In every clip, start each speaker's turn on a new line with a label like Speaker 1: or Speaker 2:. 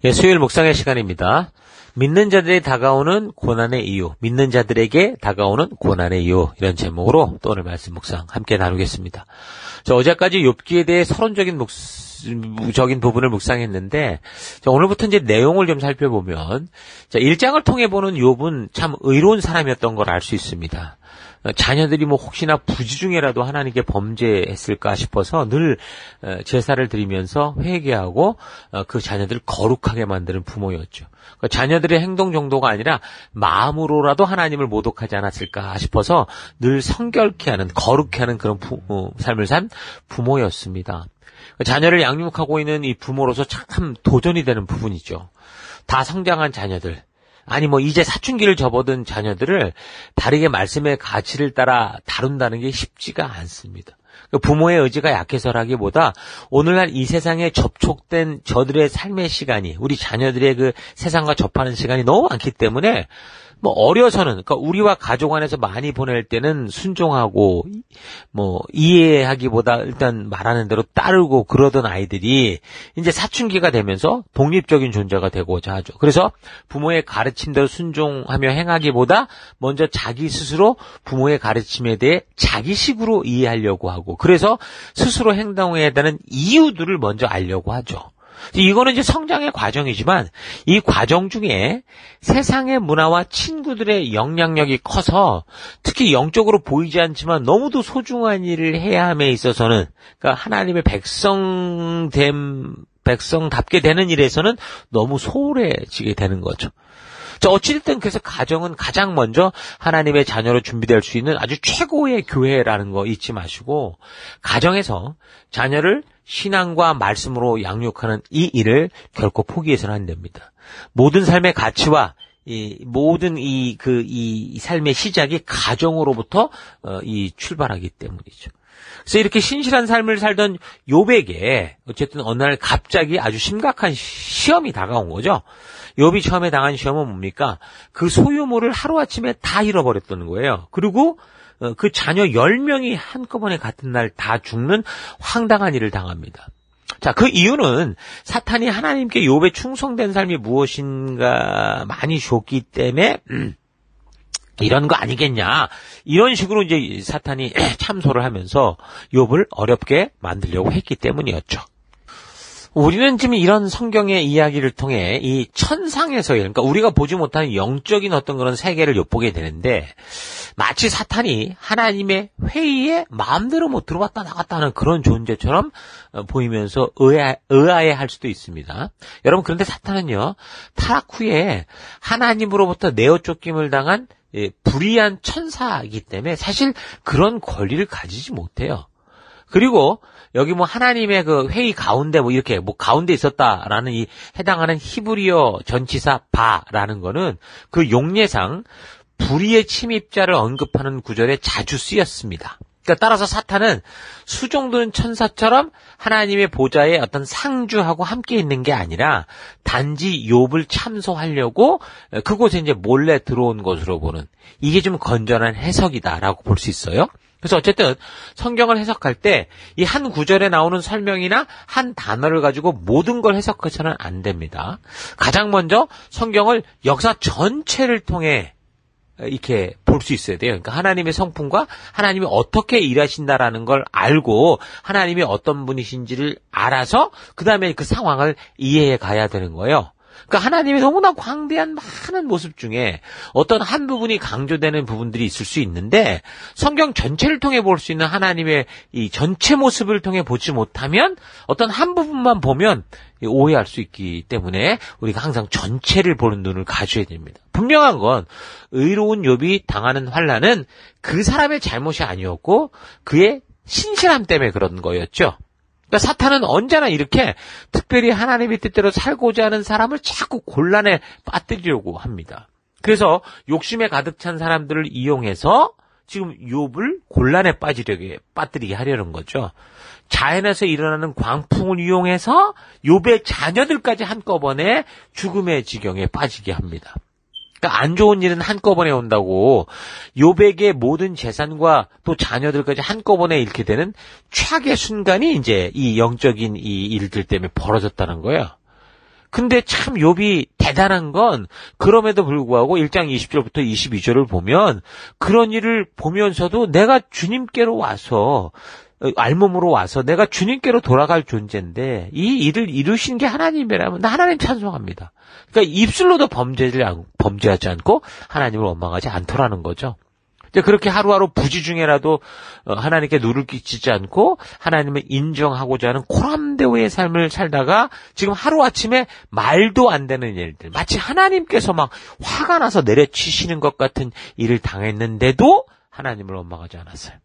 Speaker 1: 예, 수요일 묵상의 시간입니다. 믿는 자들이 다가오는 고난의 이유, 믿는 자들에게 다가오는 고난의 이유, 이런 제목으로 또 오늘 말씀 묵상 함께 나누겠습니다. 어제까지 욥기에 대해 서론적인 부분을 묵상했는데, 오늘부터 이제 내용을 좀 살펴보면, 1장을 통해 보는 욥은 참 의로운 사람이었던 걸 알 수 있습니다. 자녀들이 혹시나 부지 중에라도 하나님께 범죄했을까 싶어서 늘 제사를 드리면서 회개하고 그 자녀들을 거룩하게 만드는 부모였죠. 자녀들의 행동 정도가 아니라 마음으로라도 하나님을 모독하지 않았을까 싶어서 늘 성결케 하는, 거룩케 하는 그런 삶을 산 부모였습니다. 자녀를 양육하고 있는 이 부모로서 참 도전이 되는 부분이죠. 다 성장한 자녀들, 아니 이제 사춘기를 접어든 자녀들을 다르게 말씀의 가치를 따라 다룬다는 게 쉽지가 않습니다. 부모의 의지가 약해서라기보다 오늘날 이 세상에 접촉된 저들의 삶의 시간이, 우리 자녀들의 그 세상과 접하는 시간이 너무 많기 때문에 어려서는, 그러니까 우리와 가족 안에서 많이 보낼 때는 순종하고 이해하기보다 일단 말하는 대로 따르고 그러던 아이들이 이제 사춘기가 되면서 독립적인 존재가 되고자 하죠. 그래서 부모의 가르침대로 순종하며 행하기보다 먼저 자기 스스로 부모의 가르침에 대해 자기식으로 이해하려고 하고, 그래서 스스로 행동해야 되는 이유들을 먼저 알려고 하죠. 이거는 이제 성장의 과정이지만 이 과정 중에 세상의 문화와 친구들의 영향력이 커서 특히 영적으로 보이지 않지만 너무도 소중한 일을 해야 함에 있어서는, 그러니까 하나님의 백성답게 되는 일에서는 너무 소홀해지게 되는 거죠. 어찌됐든 그래서 가정은 가장 먼저 하나님의 자녀로 준비될 수 있는 아주 최고의 교회라는 거 잊지 마시고, 가정에서 자녀를 신앙과 말씀으로 양육하는 이 일을 결코 포기해서는 안 됩니다. 모든 삶의 가치와 모든 이 삶의 시작이 가정으로부터 출발하기 때문이죠. 그래서 이렇게 신실한 삶을 살던 욥에게 어쨌든 어느 날 갑자기 아주 심각한 시험이 다가온 거죠. 욥이 처음에 당한 시험은 뭡니까? 그 소유물을 하루아침에 다 잃어버렸다는 거예요. 그리고 그 자녀 10명이 한꺼번에 같은 날 다 죽는 황당한 일을 당합니다. 그 이유는 사탄이 하나님께 욥의 충성된 삶이 무엇인가 많이 줬기 때문에 이런 거 아니겠냐, 이런 식으로 이제 사탄이 참소를 하면서 욥을 어렵게 만들려고 했기 때문이었죠. 우리는 지금 이런 성경의 이야기를 통해 이 천상에서의, 그러니까 우리가 보지 못하는 영적인 어떤 그런 세계를 엿보게 되는데, 마치 사탄이 하나님의 회의에 마음대로 들어왔다 나갔다 하는 그런 존재처럼 보이면서 의아해할 수도 있습니다. 여러분, 그런데 사탄은요, 타락 후에 하나님으로부터 내어 쫓김을 당한 불의한 천사이기 때문에 사실 그런 권리를 가지지 못해요. 그리고 여기 하나님의 그 회의 가운데 이렇게 가운데 있었다라는 이 해당하는 히브리어 전치사 바라는 거는 그 용례상 불의의 침입자를 언급하는 구절에 자주 쓰였습니다. 그러니까 따라서 사탄은 수종드는 천사처럼 하나님의 보좌에 어떤 상주하고 함께 있는 게 아니라 단지 욥을 참소하려고 그곳에 이제 몰래 들어온 것으로 보는, 이게 좀 건전한 해석이다라고 볼 수 있어요. 그래서 어쨌든 성경을 해석할 때 이 한 구절에 나오는 설명이나 한 단어를 가지고 모든 걸 해석해서는 안 됩니다. 가장 먼저 성경을 역사 전체를 통해 이렇게 볼 수 있어야 돼요. 그러니까 하나님의 성품과 하나님이 어떻게 일하신다라는 걸 알고 하나님이 어떤 분이신지를 알아서 그 다음에 그 상황을 이해해 가야 되는 거예요. 그러니까 하나님의 너무나 광대한 많은 모습 중에 어떤 한 부분이 강조되는 부분들이 있을 수 있는데, 성경 전체를 통해 볼 수 있는 하나님의 이 전체 모습을 통해 보지 못하면 어떤 한 부분만 보면 오해할 수 있기 때문에 우리가 항상 전체를 보는 눈을 가져야 됩니다. 분명한 건 의로운 욥이 당하는 환난은 그 사람의 잘못이 아니었고 그의 신실함 때문에 그런 거였죠. 그러니까 사탄은 언제나 이렇게 특별히 하나님의 뜻대로 살고자 하는 사람을 자꾸 곤란에 빠뜨리려고 합니다. 그래서 욕심에 가득 찬 사람들을 이용해서 지금 욥을 곤란에 빠뜨리게 하려는 거죠. 자연에서 일어나는 광풍을 이용해서 욥의 자녀들까지 한꺼번에 죽음의 지경에 빠지게 합니다. 그러니까 안 좋은 일은 한꺼번에 온다고 욥에게 모든 재산과 또 자녀들까지 한꺼번에 잃게 되는 최악의 순간이 이제 이 영적인 이 일들 때문에 벌어졌다는 거예요. 근데 참 욥이 대단한 건 그럼에도 불구하고 1장 20절부터 22절을 보면 그런 일을 보면서도 내가 주님께로 와서 알몸으로 와서 내가 주님께로 돌아갈 존재인데 이 일을 이루신 게 하나님이라면 나 하나님 찬송합니다. 그러니까 입술로도 범죄하지 않고 하나님을 원망하지 않더라는 거죠. 그렇게 하루하루 부지중에라도 하나님께 누를 끼치지 않고 하나님을 인정하고자 하는 코람데오의 삶을 살다가 지금 하루아침에 말도 안 되는 일들, 마치 하나님께서 막 화가 나서 내려치시는 것 같은 일을 당했는데도 하나님을 원망하지 않았어요.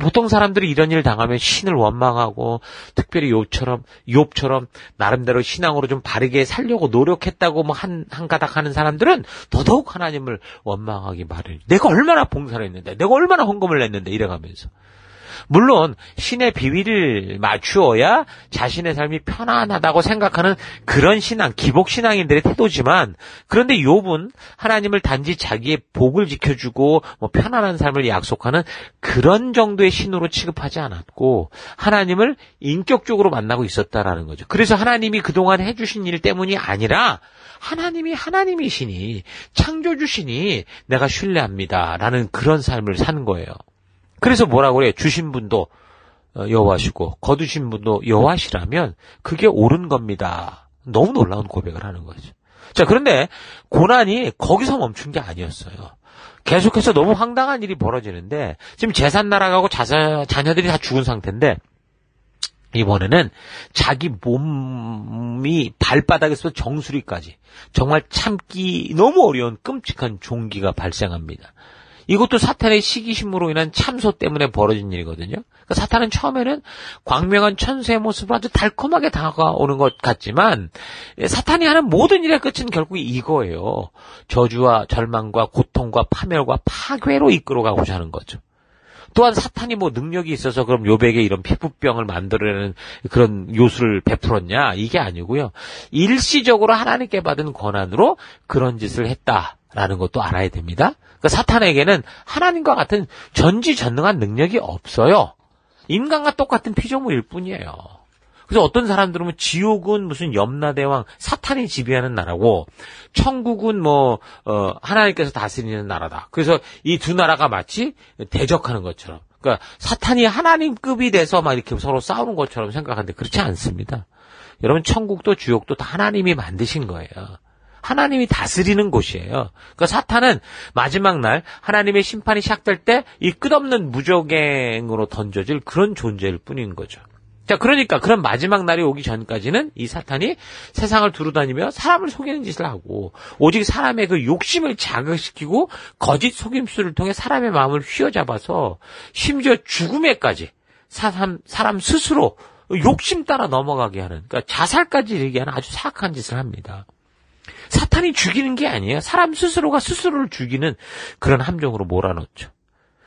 Speaker 1: 보통 사람들이 이런 일을 당하면 신을 원망하고 특별히 욥처럼 나름대로 신앙으로 좀 바르게 살려고 노력했다고 뭐 한 가닥 하는 사람들은 더더욱 하나님을 원망하기 마련. 내가 얼마나 봉사를 했는데, 내가 얼마나 헌금을 냈는데 이래가면서. 물론 신의 비위를 맞추어야 자신의 삶이 편안하다고 생각하는 그런 신앙, 기복신앙인들의 태도지만 그런데 욥은 하나님을 단지 자기의 복을 지켜주고 편안한 삶을 약속하는 그런 정도의 신으로 취급하지 않았고 하나님을 인격적으로 만나고 있었다라는 거죠. 그래서 하나님이 그동안 해주신 일 때문이 아니라 하나님이 하나님이시니 창조주시니 내가 신뢰합니다라는 그런 삶을 사는 거예요. 그래서 뭐라고 그래요? 주신 분도 여호와시고 거두신 분도 여호와시라면 그게 옳은 겁니다. 너무 놀라운 고백을 하는 거죠. 자, 그런데 고난이 거기서 멈춘 게 아니었어요. 계속해서 너무 황당한 일이 벌어지는데 지금 재산 날아가고 자녀들이 다 죽은 상태인데 이번에는 자기 몸이 발바닥에서 정수리까지 정말 참기 너무 어려운 끔찍한 종기가 발생합니다. 이것도 사탄의 시기심으로 인한 참소 때문에 벌어진 일이거든요. 그러니까 사탄은 처음에는 광명한 천사의 모습으로 아주 달콤하게 다가오는 것 같지만 사탄이 하는 모든 일의 끝은 결국 이거예요. 저주와 절망과 고통과 파멸과 파괴로 이끌어가고자 하는 거죠. 또한 사탄이 뭐 능력이 있어서 그럼 욥에게 이런 피부병을 만들어내는 그런 요술을 베풀었냐? 이게 아니고요. 일시적으로 하나님께 받은 권한으로 그런 짓을 했다라는 것도 알아야 됩니다. 그러니까 사탄에게는 하나님과 같은 전지전능한 능력이 없어요. 인간과 똑같은 피조물일 뿐이에요. 그래서 어떤 사람들은 지옥은 무슨 염라대왕 사탄이 지배하는 나라고 천국은 하나님께서 다스리는 나라다. 그래서 이 두 나라가 마치 대적하는 것처럼. 그러니까 사탄이 하나님급이 돼서 막 이렇게 서로 싸우는 것처럼 생각하는데 그렇지 않습니다. 여러분 천국도 지옥도 다 하나님이 만드신 거예요. 하나님이 다스리는 곳이에요. 그러니까 사탄은 마지막 날 하나님의 심판이 시작될 때 이 끝없는 무적행으로 던져질 그런 존재일 뿐인 거죠. 자, 그러니까 그런 마지막 날이 오기 전까지는 이 사탄이 세상을 두루다니며 사람을 속이는 짓을 하고 오직 사람의 그 욕심을 자극시키고 거짓 속임수를 통해 사람의 마음을 휘어잡아서 심지어 죽음에까지 사람 스스로 욕심 따라 넘어가게 하는, 그러니까 자살까지 이르게 하는 아주 사악한 짓을 합니다. 사탄이 죽이는 게 아니에요. 사람 스스로가 스스로를 죽이는 그런 함정으로 몰아넣죠.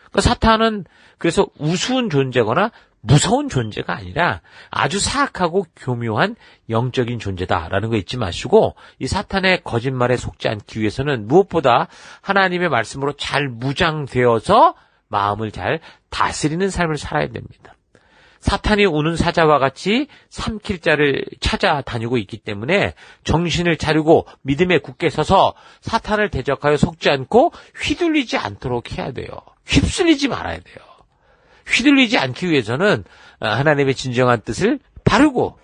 Speaker 1: 그러니까 사탄은 그래서 우스운 존재거나 무서운 존재가 아니라 아주 사악하고 교묘한 영적인 존재다라는 거 잊지 마시고 이 사탄의 거짓말에 속지 않기 위해서는 무엇보다 하나님의 말씀으로 잘 무장되어서 마음을 잘 다스리는 삶을 살아야 됩니다. 사탄이 우는 사자와 같이 삼킬 자를 찾아다니고 있기 때문에 정신을 차리고 믿음에 굳게 서서 사탄을 대적하여 속지 않고 휘둘리지 않도록 해야 돼요. 휩쓸리지 말아야 돼요. 휘둘리지 않기 위해서는 하나님의 진정한 뜻을 바르고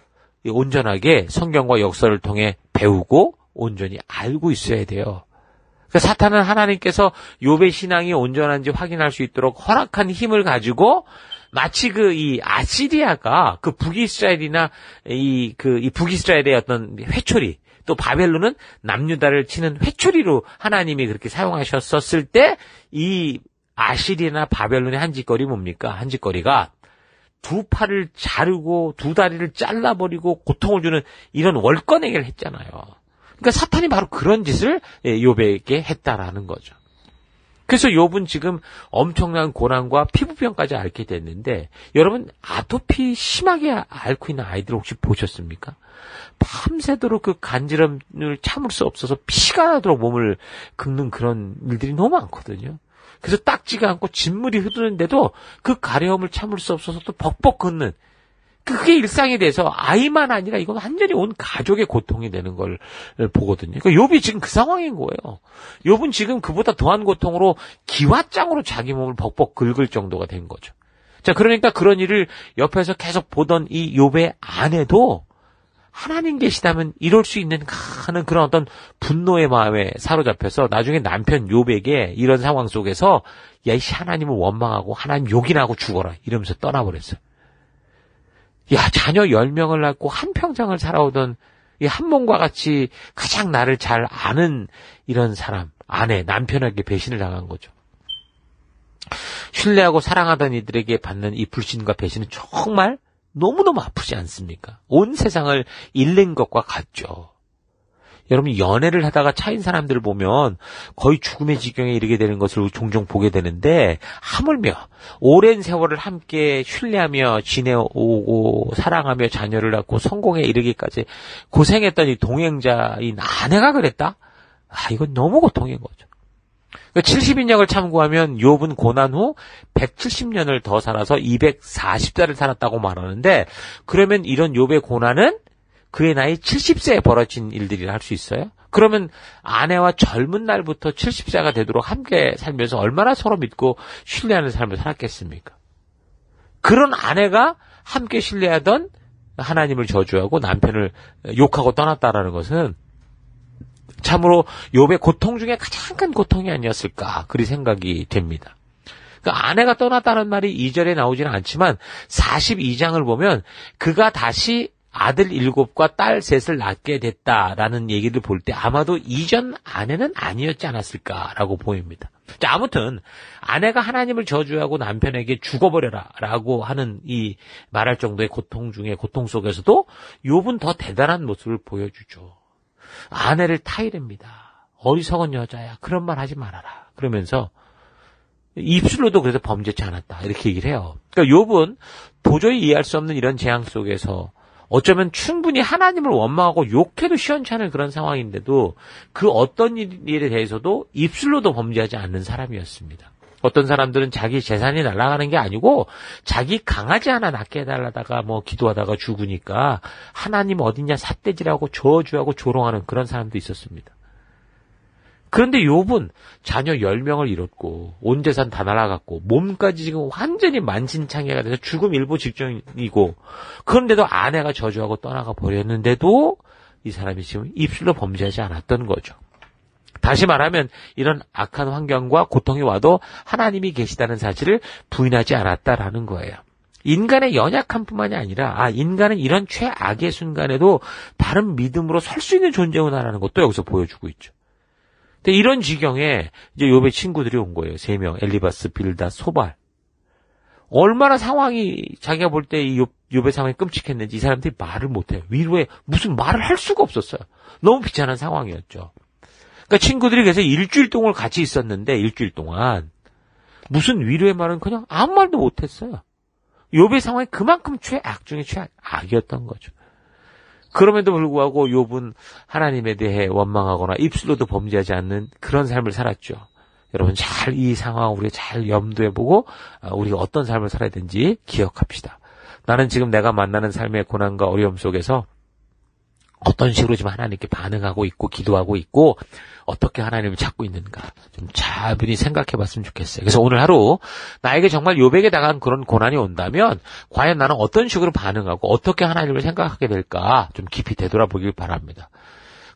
Speaker 1: 온전하게 성경과 역사를 통해 배우고 온전히 알고 있어야 돼요. 그러니까 사탄은 하나님께서 욥의 신앙이 온전한지 확인할 수 있도록 허락한 힘을 가지고 마치 이 아시리아가 그 북이스라엘이나 이 북이스라엘의 어떤 회초리, 또 바벨론은 남유다를 치는 회초리로 하나님이 그렇게 사용하셨었을 때 이 아시리아나 바벨론의 한 짓거리 뭡니까? 한 짓거리가 두 팔을 자르고 두 다리를 잘라버리고 고통을 주는 이런 월권행위를 했잖아요. 그러니까 사탄이 바로 그런 짓을 욥에게 했다라는 거죠. 그래서 욥은 지금 엄청난 고난과 피부병까지 앓게 됐는데 여러분 아토피 심하게 앓고 있는 아이들 혹시 보셨습니까? 밤새도록 그 간지럼을 참을 수 없어서 피가 나도록 몸을 긁는 그런 일들이 너무 많거든요. 그래서 닦지가 않고 진물이 흐르는데도 그 가려움을 참을 수 없어서 또 벅벅 긋는 그게 일상이 돼서 아이만 아니라 이건 완전히 온 가족의 고통이 되는 걸 보거든요. 그러니까 욥이 지금 그 상황인 거예요. 욥은 지금 그보다 더한 고통으로 기왓장으로 자기 몸을 벅벅 긁을 정도가 된 거죠. 자, 그러니까 그런 일을 옆에서 계속 보던 이 욥의 아내도 하나님 계시다면 이럴 수 있는 하는 그런 어떤 분노의 마음에 사로잡혀서 나중에 남편 욥에게 이런 상황 속에서 야, 이씨 하나님을 원망하고 하나님 욕이나 하고 죽어라 이러면서 떠나버렸어요. 야, 자녀 10명을 낳고 한평생을 살아오던 이 한몸과 같이 가장 나를 잘 아는 이런 사람, 아내, 남편에게 배신을 당한 거죠. 신뢰하고 사랑하던 이들에게 받는 이 불신과 배신은 정말 너무너무 아프지 않습니까? 온 세상을 잃는 것과 같죠. 여러분, 연애를 하다가 차인 사람들을 보면 거의 죽음의 지경에 이르게 되는 것을 종종 보게 되는데, 하물며 오랜 세월을 함께 신뢰하며 지내오고 사랑하며 자녀를 낳고 성공에 이르기까지 고생했던 이 동행자인 아내가 그랬다? 아, 이건 너무 고통인 거죠. 70인역을 참고하면 욥은 고난 후 170년을 더 살아서 240살을 살았다고 말하는데, 그러면 이런 욥의 고난은 그의 나이 70세에 벌어진 일들이라 할 수 있어요? 그러면 아내와 젊은 날부터 70세가 되도록 함께 살면서 얼마나 서로 믿고 신뢰하는 삶을 살았겠습니까? 그런 아내가 함께 신뢰하던 하나님을 저주하고 남편을 욕하고 떠났다라는 것은 참으로 욥의 고통 중에 가장 큰 고통이 아니었을까 그리 생각이 됩니다. 그러니까 아내가 떠났다는 말이 2절에 나오지는 않지만 42장을 보면 그가 다시 아들 7과 딸 3을 낳게 됐다라는 얘기를 볼 때 아마도 이전 아내는 아니었지 않았을까라고 보입니다. 자, 아무튼 아내가 하나님을 저주하고 남편에게 죽어버려라 라고 하는 이 말할 정도의 고통 중에 고통 속에서도 욥은 더 대단한 모습을 보여주죠. 아내를 타이릅니다. 어리석은 여자야. 그런 말 하지 말아라. 그러면서 입술로도 그래서 범죄치 않았다. 이렇게 얘기를 해요. 그러니까 욥은 도저히 이해할 수 없는 이런 재앙 속에서 어쩌면 충분히 하나님을 원망하고 욕해도 시원찮은 그런 상황인데도 그 어떤 일에 대해서도 입술로도 범죄하지 않는 사람이었습니다. 어떤 사람들은 자기 재산이 날아가는 게 아니고 자기 강아지 하나 낳게 해달라다가 기도하다가 죽으니까 하나님 어딨냐 삿대질하고 저주하고 조롱하는 그런 사람도 있었습니다. 그런데 욥은 자녀 10명을 잃었고 온 재산 다 날아갔고 몸까지 지금 완전히 만신창이가 돼서 죽음 일보 직전이고, 그런데도 아내가 저주하고 떠나가 버렸는데도 이 사람이 지금 입술로 범죄하지 않았던 거죠. 다시 말하면 이런 악한 환경과 고통이 와도 하나님이 계시다는 사실을 부인하지 않았다라는 거예요. 인간의 연약함뿐만이 아니라 인간은 이런 최악의 순간에도 바른 믿음으로 설 수 있는 존재구나라는 것도 여기서 보여주고 있죠. 근데 이런 지경에 이제 욥의 친구들이 온 거예요. 3명. 엘리바스, 빌닷, 소발. 얼마나 상황이 자기가 볼 때 이 욥의 상황이 끔찍했는지 이 사람들이 말을 못해요. 위로에 무슨 말을 할 수가 없었어요. 너무 비참한 상황이었죠. 그러니까 친구들이 그래서 일주일 동안 같이 있었는데 일주일 동안 무슨 위로의 말은 그냥 아무 말도 못했어요. 욥의 상황이 그만큼 최악 중에 최악이었던 거죠. 그럼에도 불구하고 욥은 하나님에 대해 원망하거나 입술로도 범죄하지 않는 그런 삶을 살았죠. 여러분 잘 이 상황 우리가 잘 염두해보고 우리가 어떤 삶을 살아야 되는지 기억합시다. 나는 지금 내가 만나는 삶의 고난과 어려움 속에서 어떤 식으로 지금 하나님께 반응하고 있고 기도하고 있고 어떻게 하나님을 찾고 있는가 좀 차분히 생각해 봤으면 좋겠어요. 그래서 오늘 하루 나에게 정말 욥에게 당한 그런 고난이 온다면 과연 나는 어떤 식으로 반응하고 어떻게 하나님을 생각하게 될까 좀 깊이 되돌아보길 바랍니다.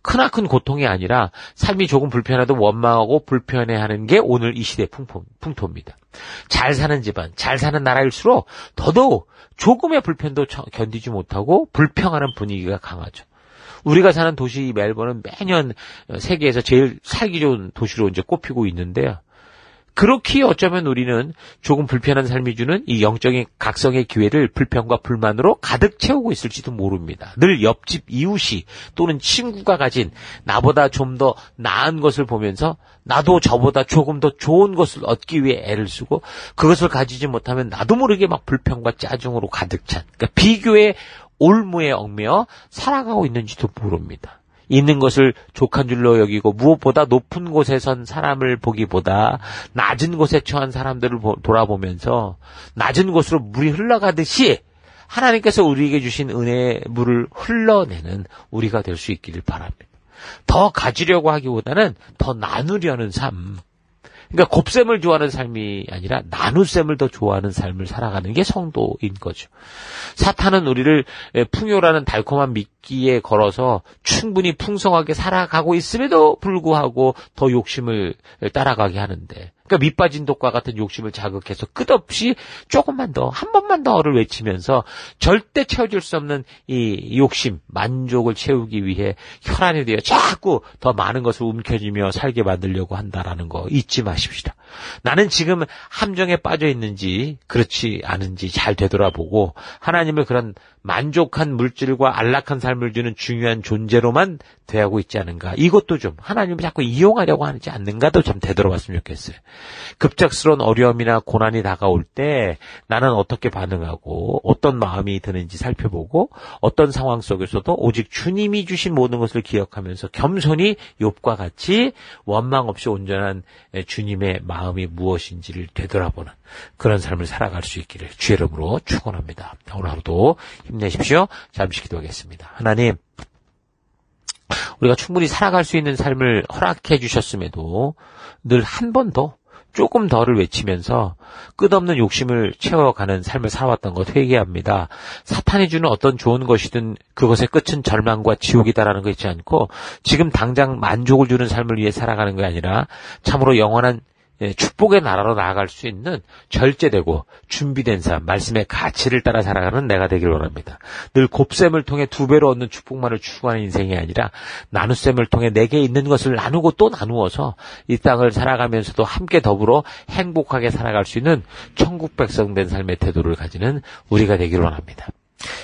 Speaker 1: 크나큰 고통이 아니라 삶이 조금 불편해도 원망하고 불편해하는 게 오늘 이 시대의 풍토입니다. 잘 사는 집안, 잘 사는 나라일수록 더더욱 조금의 불편도 견디지 못하고 불평하는 분위기가 강하죠. 우리가 사는 도시 멜번은 매년 세계에서 제일 살기 좋은 도시로 이제 꼽히고 있는데요. 그렇게 어쩌면 우리는 조금 불편한 삶이 주는 이 영적인 각성의 기회를 불평과 불만으로 가득 채우고 있을지도 모릅니다. 늘 옆집 이웃이 또는 친구가 가진 나보다 좀 더 나은 것을 보면서 나도 저보다 조금 더 좋은 것을 얻기 위해 애를 쓰고 그것을 가지지 못하면 나도 모르게 막 불평과 짜증으로 가득 찬 그러니까 비교의 올무에 얽매여 살아가고 있는지도 모릅니다. 있는 것을 족한 줄로 여기고 무엇보다 높은 곳에 선 사람을 보기보다 낮은 곳에 처한 사람들을 돌아보면서 낮은 곳으로 물이 흘러가듯이 하나님께서 우리에게 주신 은혜의 물을 흘러내는 우리가 될 수 있기를 바랍니다. 더 가지려고 하기보다는 더 나누려는 삶. 그러니까 곱셈을 좋아하는 삶이 아니라 나눗셈을 더 좋아하는 삶을 살아가는 게 성도인 거죠. 사탄은 우리를 풍요라는 달콤한 미끼에 걸어서 충분히 풍성하게 살아가고 있음에도 불구하고 더 욕심을 따라가게 하는데, 그러니까 밑빠진 독과 같은 욕심을 자극해서 끝없이 조금만 더, 한 번만 더를 외치면서 절대 채워질 수 없는 이 욕심, 만족을 채우기 위해 혈안이 되어 자꾸 더 많은 것을 움켜쥐며 살게 만들려고 한다라는 거 잊지 마십시다. 나는 지금 함정에 빠져 있는지 그렇지 않은지 잘 되돌아보고 하나님을 그런 만족한 물질과 안락한 삶을 주는 중요한 존재로만 대하고 있지 않은가. 이것도 좀 하나님을 자꾸 이용하려고 하지 않는가도 좀 되돌아봤으면 좋겠어요. 급작스러운 어려움이나 고난이 다가올 때 나는 어떻게 반응하고 어떤 마음이 드는지 살펴보고 어떤 상황 속에서도 오직 주님이 주신 모든 것을 기억하면서 겸손히 욥과 같이 원망 없이 온전한 주님의 마음이 무엇인지를 되돌아보는 그런 삶을 살아갈 수 있기를 주의 이름으로 축원합니다. 오늘 하루도 힘내십시오. 잠시 기도하겠습니다. 하나님, 우리가 충분히 살아갈 수 있는 삶을 허락해 주셨음에도 늘 한 번 더, 조금 더를 외치면서 끝없는 욕심을 채워가는 삶을 살아왔던 것 회개합니다. 사탄이 주는 어떤 좋은 것이든 그것의 끝은 절망과 지옥이다라는 거 잊지 않고 지금 당장 만족을 주는 삶을 위해 살아가는 게 아니라 참으로 영원한 축복의 나라로 나아갈 수 있는 절제되고 준비된 삶, 말씀의 가치를 따라 살아가는 내가 되길 원합니다. 늘 곱셈을 통해 2배로 얻는 축복만을 추구하는 인생이 아니라 나눗셈을 통해 내게 있는 것을 나누고 또 나누어서 이 땅을 살아가면서도 함께 더불어 행복하게 살아갈 수 있는 천국 백성 된 삶의 태도를 가지는 우리가 되길 원합니다.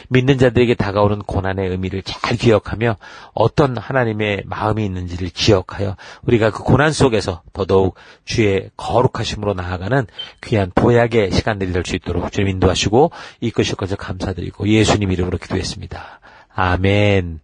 Speaker 1: 믿는 자들에게 다가오는 고난의 의미를 잘 기억하며 어떤 하나님의 마음이 있는지를 기억하여 우리가 그 고난 속에서 더더욱 주의 거룩하심으로 나아가는 귀한 보약의 시간들이 될 수 있도록 주님 인도하시고 이끄실 것을 감사드리고 예수님 이름으로 기도했습니다. 아멘.